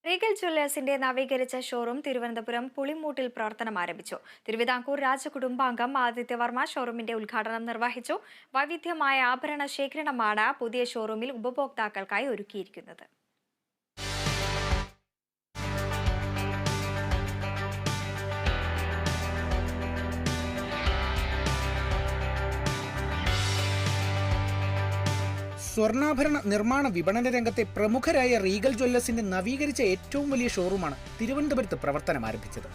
Regal ജ്വല്ലേഴ്സിന്റെ നവീകരിച്ച showroom Thiruvananthapuram പുളിമൂട്ടിൽ പ്രവർത്തനം ആരംഭിച്ചു. തിരുവിതാംകൂർ രാജകുടുംബാംഗം ആദിത്യവർമ്മ ഷോറൂമിന്റെ ഉദ്ഘാടനം നിർവഹിച്ചു. വൈവിധ്യമായ ആഭരണ ശേഖരണമാണ് പുതിയ ഷോറൂമിൽ ഉപഭോക്താക്കൾക്കായി ഒരുക്കിയിരിക്കുന്നത്. സ്വർണ്ണാഭരണ നിർമ്മാണ വിപണന രംഗത്തെ പ്രമുഖരായ റീഗൽ ജ്വല്ലേഴ്സിന്റെ നവീകരിച്ച ഏറ്റവും വലിയ ഷോറൂമാണ് തിരുവനന്തപുരത്ത് പ്രവർത്തനം ആരംഭിച്ചത്.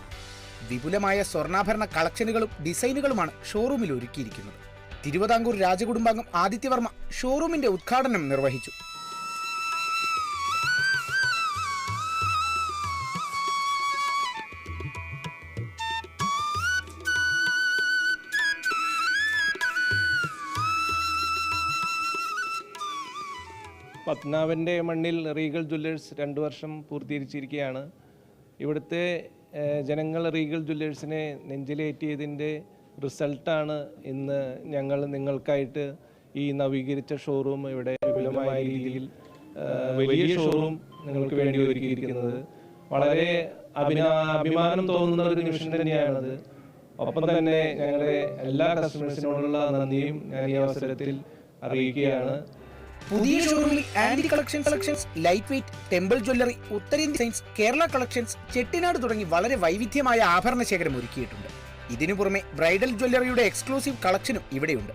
വിപുലമായ സ്വർണ്ണാഭരണ കളക്ഷനുകളും ഡിസൈനുകളുമാണ് ഷോറൂമിൽ ഒരുക്കിയിരിക്കുന്നത്. തിരുവിതാംകൂർ രാജകുടുംബാംഗം ആദിത്യവർമ്മ ഷോറൂമിന്റെ ഉദ്ഘാടനം നിർവഹിച്ചു. പത്മനാഭൻ്റെ മണ്ണിൽ റീഗൽ ജ്വല്ലേഴ്സ് 2 വർഷം പൂർത്തീകരിച്ചിരിക്കുകയാണ്. ഇവിടുത്തെ ജനങ്ങൾ റീഗൽ ജ്വല്ലേഴ്സിനെ നെഞ്ചിലേറ്റിയതിൻ്റെ റിസൾട്ടാണ് ഇന്ന് ഞങ്ങൾ നിങ്ങൾക്കായിട്ട് ഈ നവീകരിച്ച ഷോറൂം ഇവിടെ വിപുലമായ രീതിയിൽ വലിയ ഷോറൂം നിങ്ങൾക്ക് വേണ്ടി ഒരുക്കിയിരിക്കുന്നത്. വളരെ അഭിമാനം തോന്നുന്ന ഒരു നിമിഷം തന്നെയാണത്. ഒപ്പം തന്നെ ഞങ്ങളുടെ എല്ലാ കസ്റ്റമേഴ്സിനോടുള്ള നന്ദിയും ഞാൻ ഈ അവസരത്തിൽ അറിയിക്കുകയാണ്. പുതിയ ഷോറൂമിൽ ആന്റി collections, light weight, temple jewellery, ഉത്തരേന്ത്യൻ ഡിസൈൻസ്, കേരള കളക്ഷൻസ്, ചെട്ടിനാട് തുടങ്ങി വളരെ വൈവിധ്യമായ ആഭരണ ശേഖരം ഒരുക്കിയിട്ടുണ്ട്. ഇതിനു പുറമെ ബ്രൈഡൽ ജ്വല്ലറിയുടെ എക്സ്ക്ലൂസീവ് കളക്ഷനും ഇവിടെയുണ്ട്.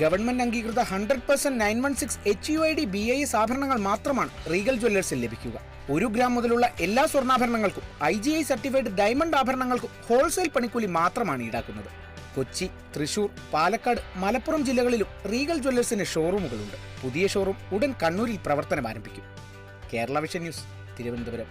ഗവൺമെന്റ് അംഗീകൃത 100% 916 HUID BIS ആഭരണങ്ങൾ മാത്രമാണ് റീഗൽ ജ്വല്ലേഴ്സിൽ ലഭിക്കുക. 1 ഗ്രാം മുതലുള്ള എല്ലാ സ്വർണ്ണാഭരണങ്ങൾക്കും IGI സർട്ടിഫൈഡ് ഡയമണ്ട് ആഭരണങ്ങൾക്കും ഹോൾസെയിൽ പണിക്കൂലി മാത്രമാണ് ഈടാക്കുന്നത്. കൊച്ചി, തൃശൂർ, പാലക്കാട്, മലപ്പുറം ജില്ലകളിലും റീഗൽ ജ്വല്ലേഴ്സിന് ഷോറൂമുകളുണ്ട്. പുതിയ ഷോറൂം ഉടൻ കണ്ണൂരിൽ പ്രവർത്തനം ആരംഭിക്കും. Kerala vision news, Thiruvananthapuram.